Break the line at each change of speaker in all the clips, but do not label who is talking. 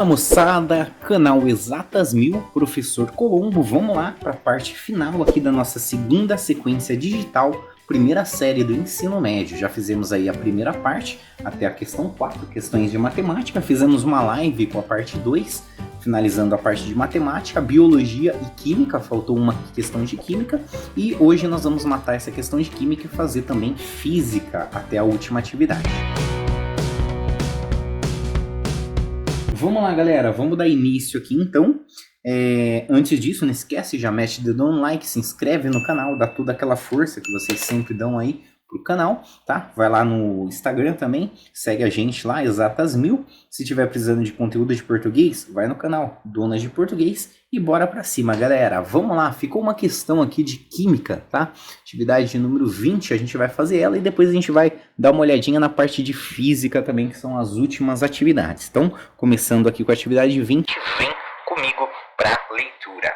Fala moçada, canal Exatas Mil, Professor Colombo. Vamos lá para a parte final aqui da nossa segunda sequência digital, primeira série do ensino médio. Já fizemos aí a primeira parte, até a questão 4, questões de matemática. Fizemos uma live com a parte 2, finalizando a parte de matemática, biologia e química. Faltou uma questão de química. E hoje nós vamos matar essa questão de química e fazer também física até a última atividade. Vamos lá, galera, vamos dar início aqui então. Antes disso, não esquece, já mete o dedo no like, se inscreve no canal, dá toda aquela força que vocês sempre dão aí pro canal, tá? Vai lá no Instagram também, segue a gente lá, Exatas Mil. Se tiver precisando de conteúdo de português, vai no canal Donas de Português e bora pra cima, galera. Vamos lá, ficou uma questão aqui de química, tá? Atividade de número 20, a gente vai fazer ela e depois a gente vai dar uma olhadinha na parte de física também, que são as últimas atividades. Então, começando aqui com a atividade 20, vem comigo para leitura.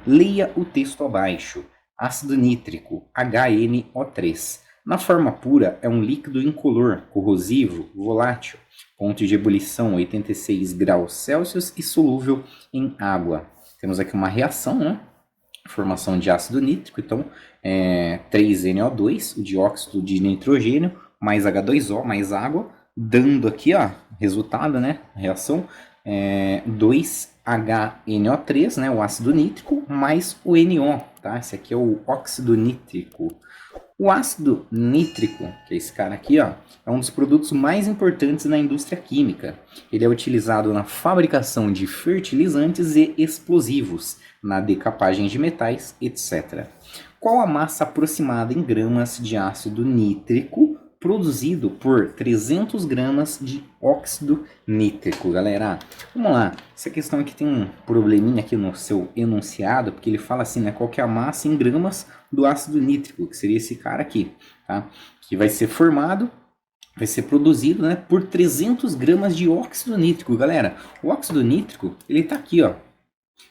Leia o texto abaixo. Ácido nítrico, HNO3. Na forma pura, é um líquido incolor, corrosivo, volátil, ponto de ebulição 86 graus Celsius e solúvel em água. Temos aqui uma reação, né? Formação de ácido nítrico, então 3NO2, o dióxido de nitrogênio, mais H2O, mais água, dando aqui, ó, resultado, né? Reação 2HNO3, né? O ácido nítrico, mais o NO, tá? Esse aqui é o óxido nítrico. O ácido nítrico, que é esse cara aqui, ó, é um dos produtos mais importantes na indústria química. Ele é utilizado na fabricação de fertilizantes e explosivos, na decapagem de metais, etc. Qual a massa aproximada em gramas de ácido nítrico produzido por 300 gramas de óxido nítrico, galera? Vamos lá, essa questão aqui tem um probleminha aqui no seu enunciado, porque ele fala assim, né, qual que é a massa em gramas do ácido nítrico, que seria esse cara aqui, tá? Que vai ser formado, vai ser produzido, né, por 300 gramas de óxido nítrico, galera. O óxido nítrico, ele tá aqui, ó.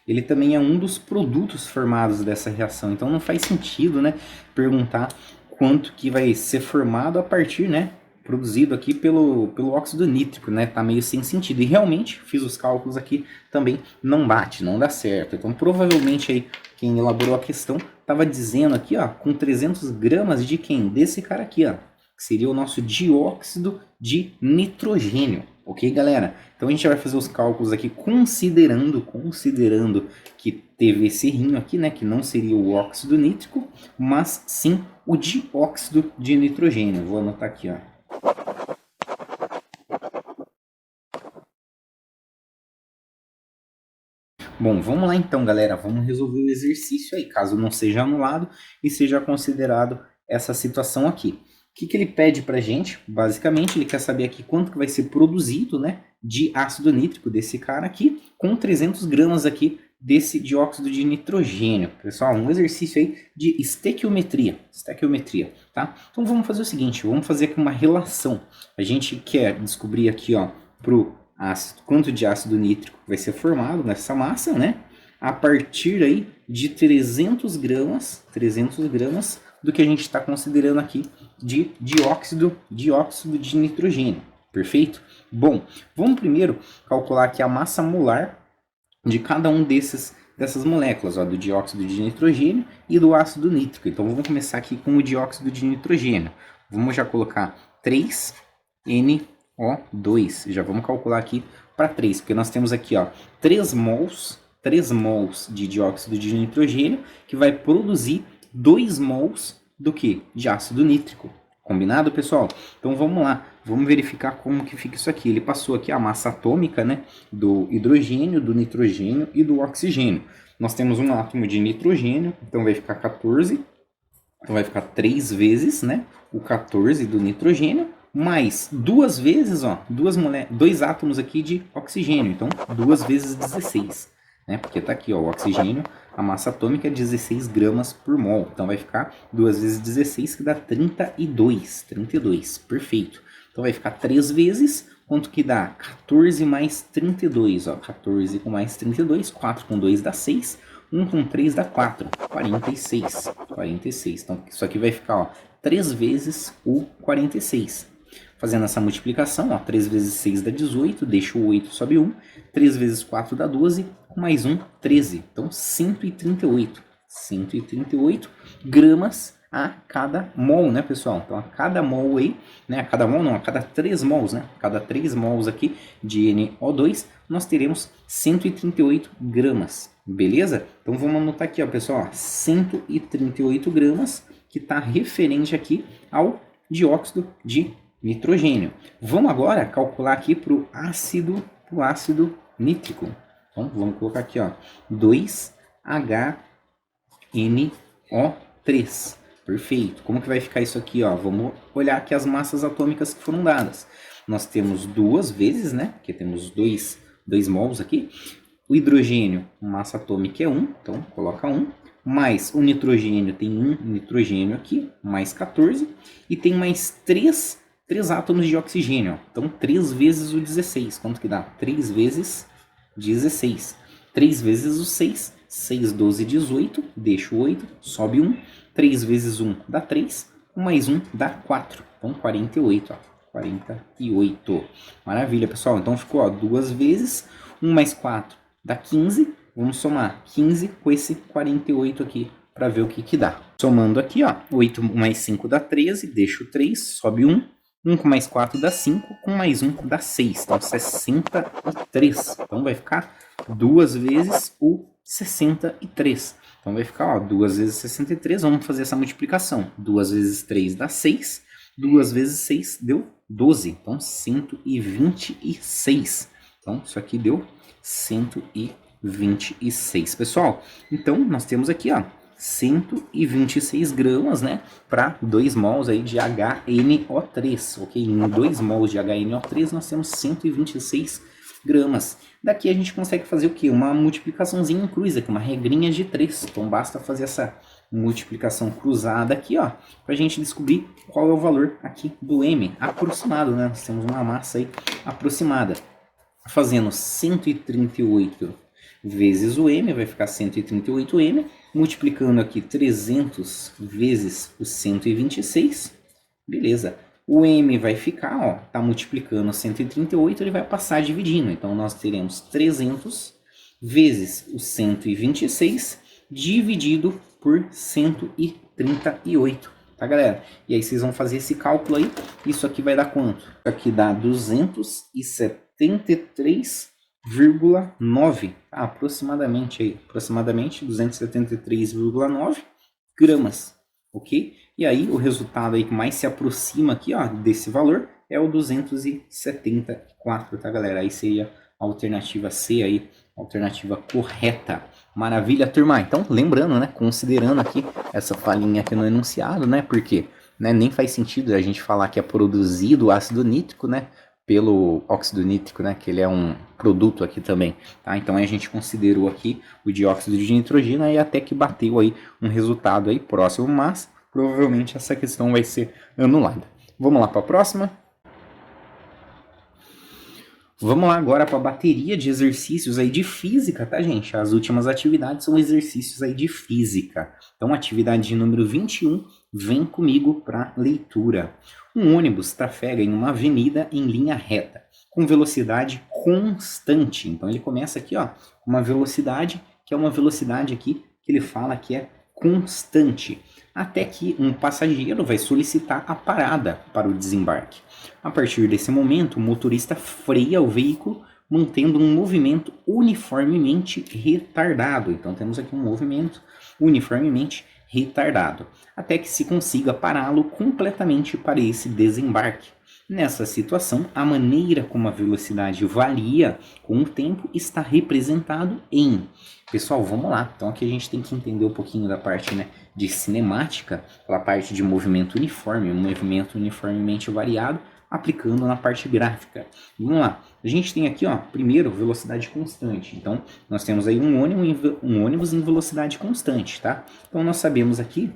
Ele também é um dos produtos formados dessa reação, então não faz sentido, né, perguntar quanto que vai ser formado a partir, né, produzido aqui pelo óxido nítrico, né, tá meio sem sentido. E realmente, fiz os cálculos aqui, também não bate, não dá certo. Então, provavelmente aí, quem elaborou a questão, estava dizendo aqui, ó, com 300 gramas de quem? Desse cara aqui, ó, que seria o nosso dióxido de nitrogênio. Ok, galera? Então a gente vai fazer os cálculos aqui considerando que teve esse rinho aqui, né? Que não seria o óxido nítrico, mas sim o dióxido de nitrogênio. Vou anotar aqui, ó. Bom, vamos lá então, galera. Vamos resolver o exercício aí, caso não seja anulado e seja considerado essa situação aqui. O que ele pede pra gente? Basicamente, ele quer saber aqui quanto que vai ser produzido, né, de ácido nítrico desse cara aqui, com 300 gramas aqui desse dióxido de nitrogênio. Pessoal, um exercício aí de estequiometria, tá? Então vamos fazer o seguinte, vamos fazer aqui uma relação. A gente quer descobrir aqui, ó, pro ácido, quanto de ácido nítrico vai ser formado nessa massa, né? A partir aí de 300 gramas do que a gente está considerando aqui de dióxido de nitrogênio. Perfeito? Bom, vamos primeiro calcular aqui a massa molar de cada um dessas moléculas, ó, do dióxido de nitrogênio e do ácido nítrico. Então vamos começar aqui com o dióxido de nitrogênio. Vamos já colocar 3NO2. Já vamos calcular aqui para 3, porque nós temos aqui, ó, 3 mols de dióxido de nitrogênio, que vai produzir 2 mols do que? De ácido nítrico. Combinado, pessoal? Então vamos lá, vamos verificar como que fica isso aqui. Ele passou aqui a massa atômica, né, do hidrogênio, do nitrogênio e do oxigênio. Nós temos um átomo de nitrogênio, então vai ficar 14. Então vai ficar 3 vezes, né, o 14 do nitrogênio, mais 2 vezes, ó, 2 átomos aqui de oxigênio. Então 2 vezes 16. Né? Porque tá aqui, ó, o oxigênio, a massa atômica é 16 gramas por mol. Então vai ficar 2 vezes 16, que dá 32. 32, perfeito. Então vai ficar 3 vezes, quanto que dá? 14 mais 32, ó, 14 com mais 32, 4 com 2 dá 6, 1 com 3 dá 4, 46. 46. Então isso aqui vai ficar, ó, 3 vezes o 46. Fazendo essa multiplicação, ó, 3 vezes 6 dá 18, deixa o 8, sobe 1. 3 vezes 4 dá 12, mais 1, 13. Então, 138. 138 gramas a cada mol, né, pessoal? Então, a cada mol aí, né, a cada mol não, a cada 3 mols, né? A cada 3 mols aqui de NO2, nós teremos 138 gramas, beleza? Então, vamos anotar aqui, ó, pessoal, ó, 138 gramas, que está referente aqui ao dióxido de nitrogênio. Vamos agora calcular aqui para o ácido nítrico. Então, vamos colocar aqui, ó, 2HNO3. Perfeito. Como que vai ficar isso aqui, ó? Vamos olhar aqui as massas atômicas que foram dadas. Nós temos duas vezes, né? Porque temos 2 mols aqui. O hidrogênio, massa atômica é 1, então coloca 1. Mais o nitrogênio, tem 1 nitrogênio aqui, mais 14. E tem mais 3 átomos de oxigênio, ó. Então 3 vezes o 16. Quanto que dá? 3 vezes 16. 3 vezes o 6. 6, 12, 18. Deixa o 8, sobe 1. 3 vezes 1 dá 3, mais 1 dá 4. Então, 48, ó. 48. Maravilha, pessoal. Então, ficou, ó, 2 vezes 1 mais 4 dá 15. Vamos somar 15 com esse 48 aqui para ver o que dá. Somando aqui, ó, 8 mais 5 dá 13, deixa o 3, sobe 1. 1 com mais 4 dá 5, com mais 1 dá 6. Então, 63. Então, vai ficar 2 vezes o 63. Então, vai ficar, ó, 2 vezes 63. Vamos fazer essa multiplicação. 2 vezes 3 dá 6. 2 vezes 6 deu 12. Então, 126. Então, isso aqui deu 126, pessoal. Então, nós temos aqui, ó, 126 gramas, né, para 2 mols aí de HNO3, ok? Em 2 mols de HNO3 nós temos 126 gramas. Daqui a gente consegue fazer o quê? Uma multiplicaçãozinha em cruz aqui, uma regrinha de 3. Então basta fazer essa multiplicação cruzada aqui, ó, para a gente descobrir qual é o valor aqui do M, aproximado, né? Nós temos uma massa aí aproximada. Fazendo 138 vezes o M, vai ficar 138M, multiplicando aqui 300 vezes o 126, beleza. O M vai ficar, ó, tá multiplicando 138, ele vai passar dividindo. Então, nós teremos 300 vezes o 126 dividido por 138, tá, galera? E aí, vocês vão fazer esse cálculo aí. Isso aqui vai dar quanto? Isso aqui dá 273,9, tá? Aproximadamente 273,9 gramas, ok? E aí, o resultado aí que mais se aproxima aqui, ó, desse valor é o 274, tá, galera? Aí seria a alternativa C aí, a alternativa correta. Maravilha, turma. Então, lembrando, né, considerando aqui essa falhinha aqui no enunciado, né, porque, né, nem faz sentido a gente falar que é produzido ácido nítrico, né, pelo óxido nítrico, né, que ele é um produto aqui também, tá? Então a gente considerou aqui o dióxido de nitrogênio e até que bateu aí um resultado aí próximo, mas provavelmente essa questão vai ser anulada. Vamos lá para a próxima? Vamos lá agora para a bateria de exercícios aí de física, tá, gente? As últimas atividades são exercícios aí de física. Então, atividade número 21, vem comigo para leitura. Um ônibus trafega em uma avenida em linha reta, com velocidade constante. Então, ele começa aqui, ó, com uma velocidade, que é uma velocidade aqui, que ele fala que é constante, até que um passageiro vai solicitar a parada para o desembarque. A partir desse momento, o motorista freia o veículo, mantendo um movimento uniformemente retardado. Então, temos aqui um movimento uniformemente retardado, até que se consiga pará-lo completamente para esse desembarque. Nessa situação, a maneira como a velocidade varia com o tempo está representado em... Pessoal, vamos lá. Então aqui a gente tem que entender um pouquinho da parte, né, de cinemática, pela parte de movimento uniforme, um movimento uniformemente variado, aplicando na parte gráfica. Vamos lá. A gente tem aqui, ó, primeiro, velocidade constante. Então, nós temos aí um ônibus em velocidade constante, tá? Então, nós sabemos aqui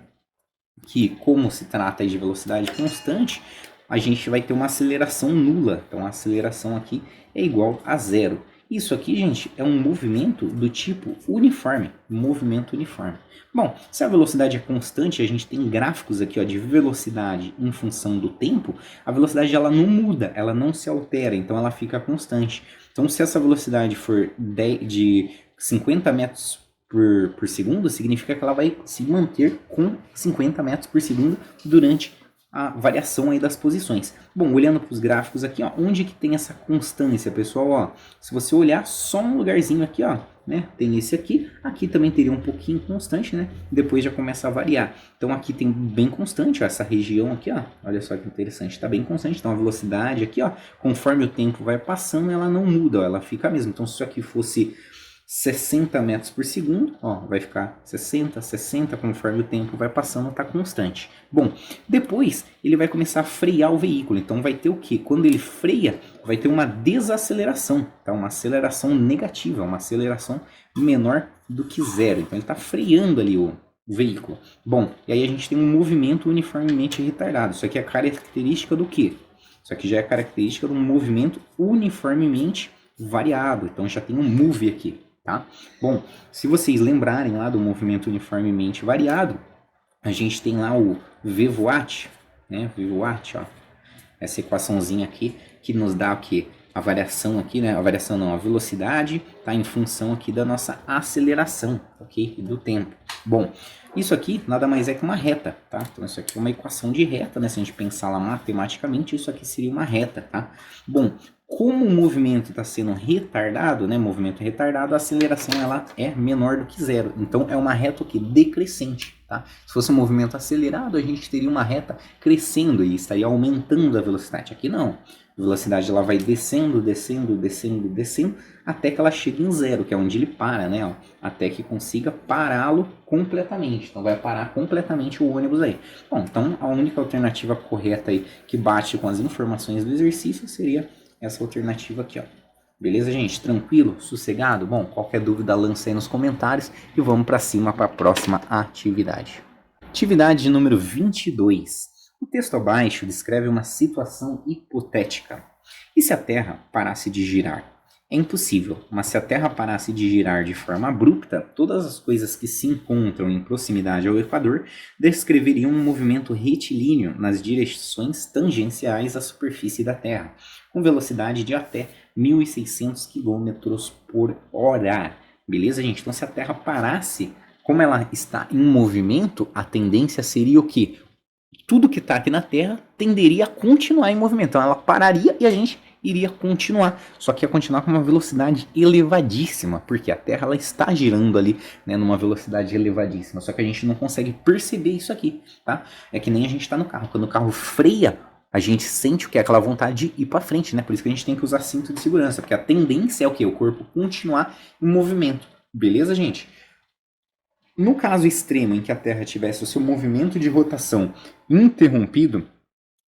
que, como se trata de velocidade constante, a gente vai ter uma aceleração nula. Então, a aceleração aqui é igual a zero. Isso aqui, gente, é um movimento do tipo uniforme, movimento uniforme. Bom, se a velocidade é constante, a gente tem gráficos aqui ó, de velocidade em função do tempo, a velocidade ela não muda, ela não se altera, então ela fica constante. Então, se essa velocidade for de 50 metros por segundo, significa que ela vai se manter com 50 metros por segundo durante a variação aí das posições. Bom, olhando para os gráficos aqui, ó, onde que tem essa constância, pessoal? Ó, se você olhar só um lugarzinho aqui, ó, né, tem esse aqui também teria um pouquinho constante, né? Depois já começa a variar. Então aqui tem bem constante, ó, essa região aqui, ó, olha só que interessante, está bem constante. Então a velocidade aqui, ó, conforme o tempo vai passando, ela não muda, ó, ela fica a mesma. Então se isso aqui fosse 60 metros por segundo, ó, vai ficar 60, 60, conforme o tempo vai passando, está constante. Bom, depois ele vai começar a frear o veículo, então vai ter o que? Quando ele freia, vai ter uma desaceleração, tá? Uma aceleração negativa, uma aceleração menor do que zero. Então ele está freando ali o veículo. Bom, e aí a gente tem um movimento uniformemente retardado. Isso aqui é característica do quê? Isso aqui já é característica de um movimento uniformemente variado. Então já tem um move aqui. Tá? Bom, se vocês lembrarem lá do movimento uniformemente variado, a gente tem lá o VVatt, né? VVatt, ó, essa equaçãozinha aqui que nos dá o que? A variação aqui, né? A variação não, a velocidade tá em função aqui da nossa aceleração, ok? E do tempo. Bom, isso aqui nada mais é que uma reta, tá? Então isso aqui é uma equação de reta, né? Se a gente pensar lá matematicamente, isso aqui seria uma reta, tá? Bom, como o movimento está sendo retardado, né? Movimento retardado, a aceleração ela é menor do que zero. Então é uma reta que decrescente, tá? Se fosse um movimento acelerado, a gente teria uma reta crescendo e estaria aumentando a velocidade. Aqui não. A velocidade ela vai descendo, descendo, descendo, descendo, até que ela chegue em zero, que é onde ele para, né? Ó, até que consiga pará-lo completamente. Então vai parar completamente o ônibus aí. Bom, então a única alternativa correta aí que bate com as informações do exercício seria essa alternativa aqui, ó. Beleza, gente? Tranquilo? Sossegado? Bom, qualquer dúvida lança aí nos comentários e vamos para cima para a próxima atividade. Atividade número 22. O texto abaixo descreve uma situação hipotética. E se a Terra parasse de girar? É impossível, mas se a Terra parasse de girar de forma abrupta, todas as coisas que se encontram em proximidade ao Equador descreveriam um movimento retilíneo nas direções tangenciais à superfície da Terra, com velocidade de até 1.600 km por hora. Beleza, gente? Então, se a Terra parasse, como ela está em movimento, a tendência seria o quê? Tudo que está aqui na Terra tenderia a continuar em movimento. Então, ela pararia e a gente iria continuar, só que ia continuar com uma velocidade elevadíssima, porque a Terra ela está girando ali, né, numa velocidade elevadíssima, só que a gente não consegue perceber isso aqui, tá? É que nem a gente está no carro, quando o carro freia, a gente sente o que é aquela vontade de ir para frente, né? Por isso que a gente tem que usar cinto de segurança, porque a tendência é o que? O corpo continuar em movimento, beleza, gente? No caso extremo em que a Terra tivesse o seu movimento de rotação interrompido,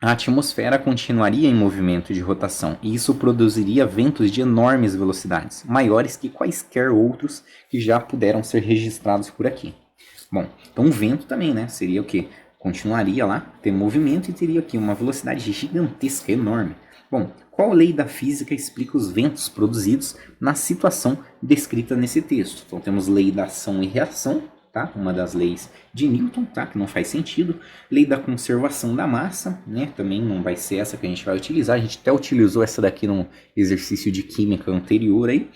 a atmosfera continuaria em movimento de rotação e isso produziria ventos de enormes velocidades, maiores que quaisquer outros que já puderam ser registrados por aqui. Bom, então o vento também, né? Seria o que? Continuaria lá, ter movimento e teria aqui uma velocidade gigantesca, enorme. Bom, qual lei da física explica os ventos produzidos na situação descrita nesse texto? Então temos lei da ação e reação, tá? Uma das leis de Newton, tá? Que não faz sentido. Lei da conservação da massa, né? Também não vai ser essa que a gente vai utilizar. A gente até utilizou essa daqui num exercício de química anterior aí.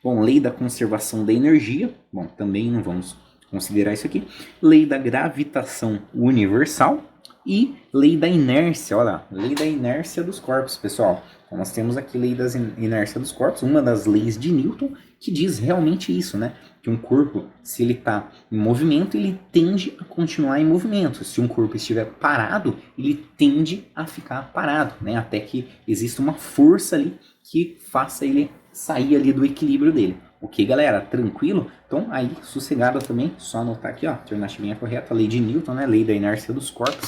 Bom, lei da conservação da energia. Bom, também não vamos considerar isso aqui. Lei da gravitação universal e lei da inércia. Olha lá, lei da inércia dos corpos, pessoal. Então nós temos aqui lei da inércia dos corpos, uma das leis de Newton, que diz realmente isso, né? Que um corpo, se ele está em movimento, ele tende a continuar em movimento. Se um corpo estiver parado, ele tende a ficar parado, né? Até que exista uma força ali que faça ele sair ali do equilíbrio dele. Ok, galera? Tranquilo? Então, aí, sossegado também, só anotar aqui, ó, alternativinha correta, lei de Newton, né? Lei da inércia dos corpos.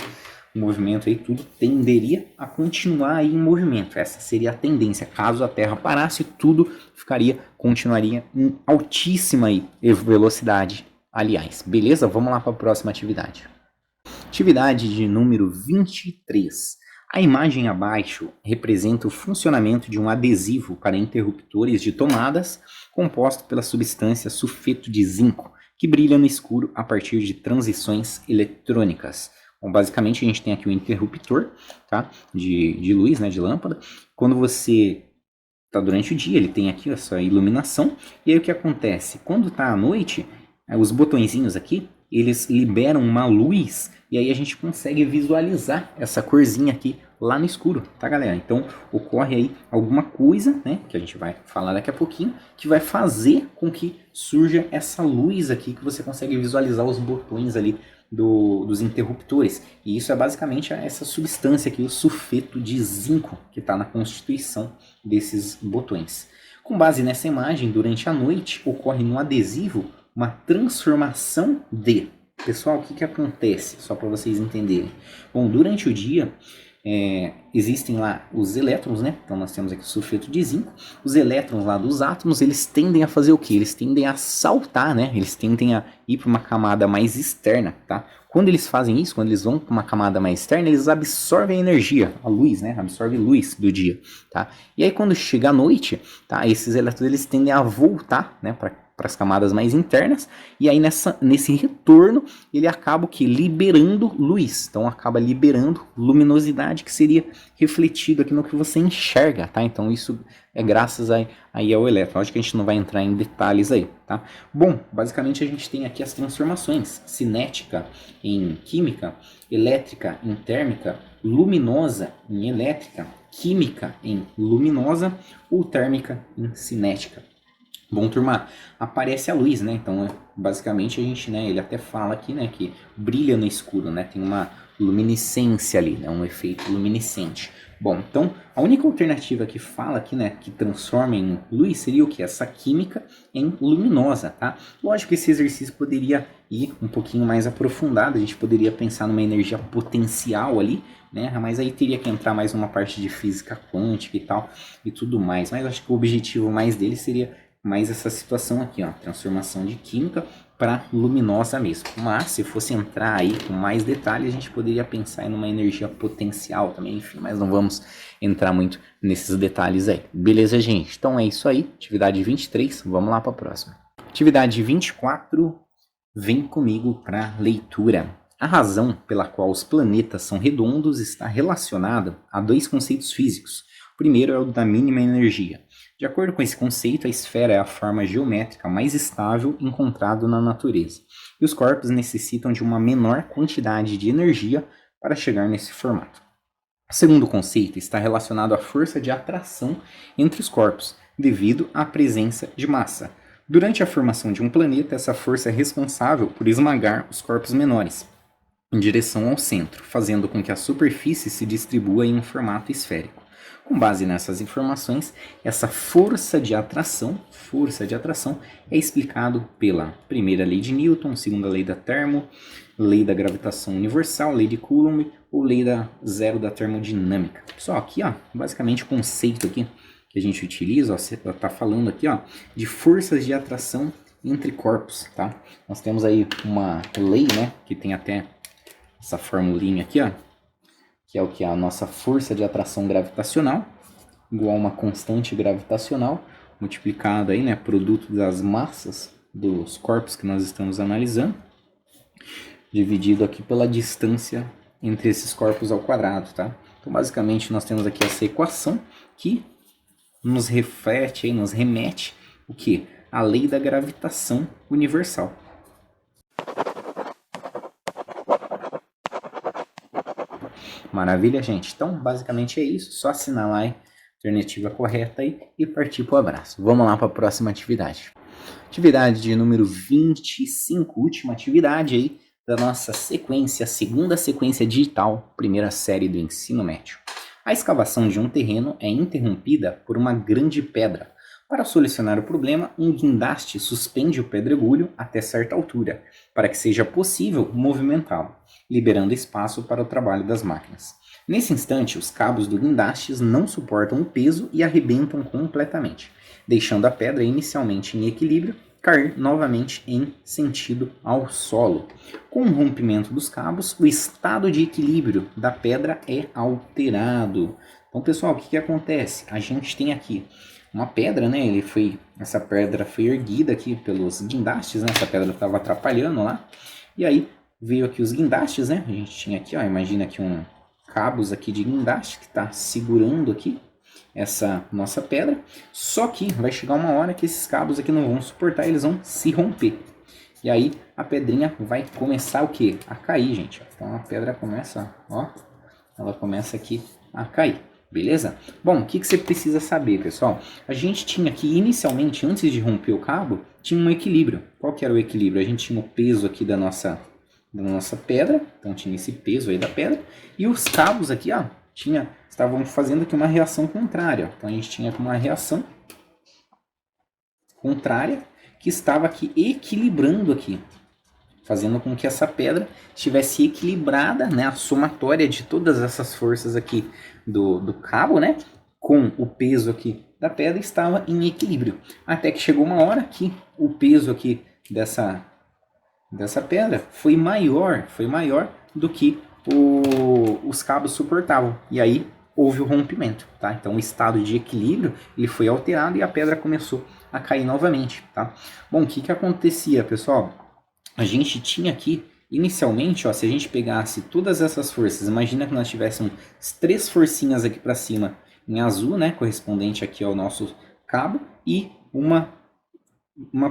O movimento aí, tudo tenderia a continuar aí em movimento. Essa seria a tendência. Caso a Terra parasse, tudo continuaria em altíssima aí velocidade. Aliás, beleza? Vamos lá para a próxima atividade. Atividade de número 23. A imagem abaixo representa o funcionamento de um adesivo para interruptores de tomadas composto pela substância sulfeto de zinco, que brilha no escuro a partir de transições eletrônicas. Bom, basicamente a gente tem aqui o interruptor, tá? de luz, né? De lâmpada. Quando você está durante o dia, ele tem aqui essa iluminação. E aí o que acontece? Quando está à noite, os botõezinhos aqui, eles liberam uma luz e aí a gente consegue visualizar essa corzinha aqui lá no escuro, tá, galera? Então ocorre aí alguma coisa, né, que a gente vai falar daqui a pouquinho, que vai fazer com que surja essa luz aqui, que você consegue visualizar os botões ali dos interruptores. E isso é basicamente essa substância aqui, o sulfeto de zinco, que está na constituição desses botões. Com base nessa imagem, durante a noite, ocorre no adesivo uma transformação de... Pessoal, o que acontece? Só para vocês entenderem. Bom, durante o dia, existem lá os elétrons, né? Então nós temos aqui o sulfeto de zinco. Os elétrons lá dos átomos, eles tendem a fazer o quê? Eles tendem a saltar, né? Eles tendem a ir para uma camada mais externa, tá? Quando eles fazem isso, quando eles vão para uma camada mais externa, eles absorvem a energia, a luz, né? Absorvem luz do dia, tá? E aí quando chega a noite, tá? Esses elétrons, eles tendem a voltar, né? Para as camadas mais internas, e aí nesse retorno ele acaba o que? Liberando luz, então acaba liberando luminosidade que seria refletido aqui no que você enxerga, tá? Então isso é graças aí ao elétron. Lógico que a gente não vai entrar em detalhes aí, tá? Bom, basicamente a gente tem aqui as transformações: cinética em química, elétrica em térmica, luminosa em elétrica, química em luminosa ou térmica em cinética. Bom, turma, aparece a luz, né? Então, basicamente, a gente, né, ele até fala aqui, né, que brilha no escuro, né? Tem uma luminescência ali, né? Um efeito luminescente. Bom, então, a única alternativa que fala aqui, né, que transforma em luz seria o que? Essa química em luminosa, tá? Lógico que esse exercício poderia ir um pouquinho mais aprofundado, a gente poderia pensar numa energia potencial ali, né? Mas aí teria que entrar mais uma parte de física quântica e tal, e tudo mais. Mas acho que o objetivo mais dele seria mais essa situação aqui, ó, transformação de química para luminosa mesmo. Mas se fosse entrar aí com mais detalhes, a gente poderia pensar em uma energia potencial também, enfim, mas não vamos entrar muito nesses detalhes aí. Beleza, gente? Então é isso aí, atividade 23, vamos lá para a próxima. Atividade 24, vem comigo para leitura. A razão pela qual os planetas são redondos está relacionada a dois conceitos físicos. O primeiro é o da mínima energia. De acordo com esse conceito, a esfera é a forma geométrica mais estável encontrada na natureza, e os corpos necessitam de uma menor quantidade de energia para chegar nesse formato. O segundo conceito está relacionado à força de atração entre os corpos, devido à presença de massa. Durante a formação de um planeta, essa força é responsável por esmagar os corpos menores em direção ao centro, fazendo com que a superfície se distribua em um formato esférico. Com base nessas informações, essa força de atração é explicado pela primeira lei de Newton, segunda lei da lei da gravitação universal, lei de Coulomb ou lei da zero da termodinâmica. Só aqui, ó, basicamente o conceito aqui que a gente utiliza, ó, você está falando aqui, ó, de forças de atração entre corpos, tá? Nós temos aí uma lei, né, que tem até essa formulinha aqui, ó, que é o que? A nossa força de atração gravitacional, igual a uma constante gravitacional, multiplicado aí, né, produto das massas dos corpos que nós estamos analisando, dividido aqui pela distância entre esses corpos ao quadrado, tá? Então, basicamente, nós temos aqui essa equação que nos reflete, aí, nos remete o que? A lei da gravitação universal. Maravilha, gente? Então, basicamente é isso. Só assinalar a alternativa correta aí e partir para o abraço. Vamos lá para a próxima atividade. Atividade de número 25, última atividade aí da nossa sequência, segunda sequência digital, primeira série do ensino médio. A escavação de um terreno é interrompida por uma grande pedra. Para solucionar o problema, um guindaste suspende o pedregulho até certa altura, para que seja possível movimentá-lo, liberando espaço para o trabalho das máquinas. Nesse instante, os cabos do guindaste não suportam o peso e arrebentam completamente, deixando a pedra inicialmente em equilíbrio, cair novamente em sentido ao solo. Com o rompimento dos cabos, o estado de equilíbrio da pedra é alterado. Então, pessoal, o que acontece? A gente tem aqui uma pedra, né? Essa pedra foi erguida aqui pelos guindastes, né? Essa pedra estava atrapalhando lá. E aí veio aqui os guindastes, né? A gente tinha aqui, ó, imagina aqui cabos aqui de guindaste que está segurando aqui essa nossa pedra, só que vai chegar uma hora que esses cabos aqui não vão suportar, eles vão se romper. E aí a pedrinha vai começar o quê? A cair, gente. Então a pedra começa, ó, ela começa aqui a cair, beleza? Bom, o que você precisa saber, pessoal? A gente tinha aqui, inicialmente, antes de romper o cabo, tinha um equilíbrio. Qual que era o equilíbrio? A gente tinha o peso aqui da nossa pedra, então tinha esse peso aí da pedra, e os cabos aqui, ó, estavam fazendo aqui uma reação contrária. Então a gente tinha uma reação contrária que estava aqui equilibrando aqui, fazendo com que essa pedra estivesse equilibrada, né, a somatória de todas essas forças aqui do cabo, né, com o peso aqui da pedra estava em equilíbrio. Até que chegou uma hora que o peso aqui dessa pedra foi maior do que os cabos suportavam, e aí houve o rompimento, tá? Então o estado de equilíbrio ele foi alterado e a pedra começou a cair novamente, tá? Bom, o que acontecia, pessoal? A gente tinha aqui, inicialmente, ó, se a gente pegasse todas essas forças, imagina que nós tivéssemos 3 forcinhas aqui para cima em azul, né, correspondente aqui ao nosso cabo, e uma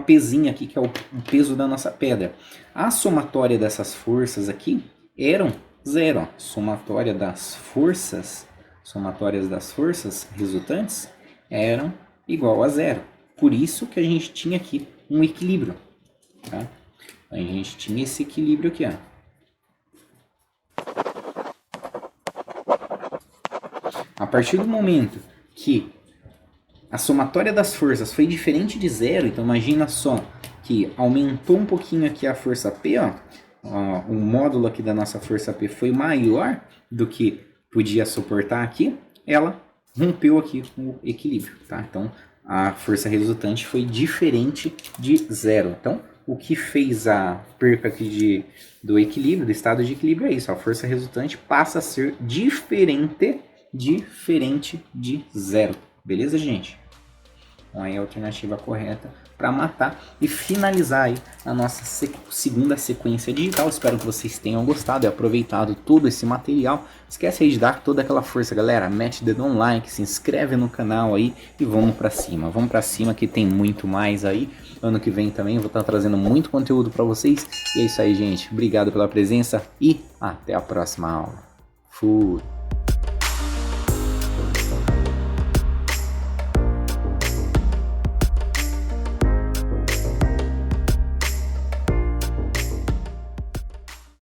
pezinha aqui que é o peso da nossa pedra. A somatória dessas forças aqui eram 0, ó. Somatórias das forças resultantes eram igual a 0. Por isso que a gente tinha aqui um equilíbrio, tá? A gente tinha esse equilíbrio aqui, ó. A partir do momento que a somatória das forças foi diferente de 0, então imagina só que aumentou um pouquinho aqui a força P, ó. O módulo aqui da nossa força P foi maior do que podia suportar aqui, ela rompeu aqui o equilíbrio, tá? Então a força resultante foi diferente de 0. Então o que fez a perca aqui do equilíbrio, do estado de equilíbrio é isso, a força resultante passa a ser diferente de 0. Beleza, gente? Então aí é a alternativa correta para matar e finalizar aí a nossa segunda sequência digital. Espero que vocês tenham gostado e aproveitado todo esse material. Esquece aí de dar toda aquela força, galera. Mete o dedo no like, se inscreve no canal aí e vamos para cima. Vamos para cima que tem muito mais aí. Ano que vem também vou estar trazendo muito conteúdo para vocês. E é isso aí, gente. Obrigado pela presença e até a próxima aula. Fui!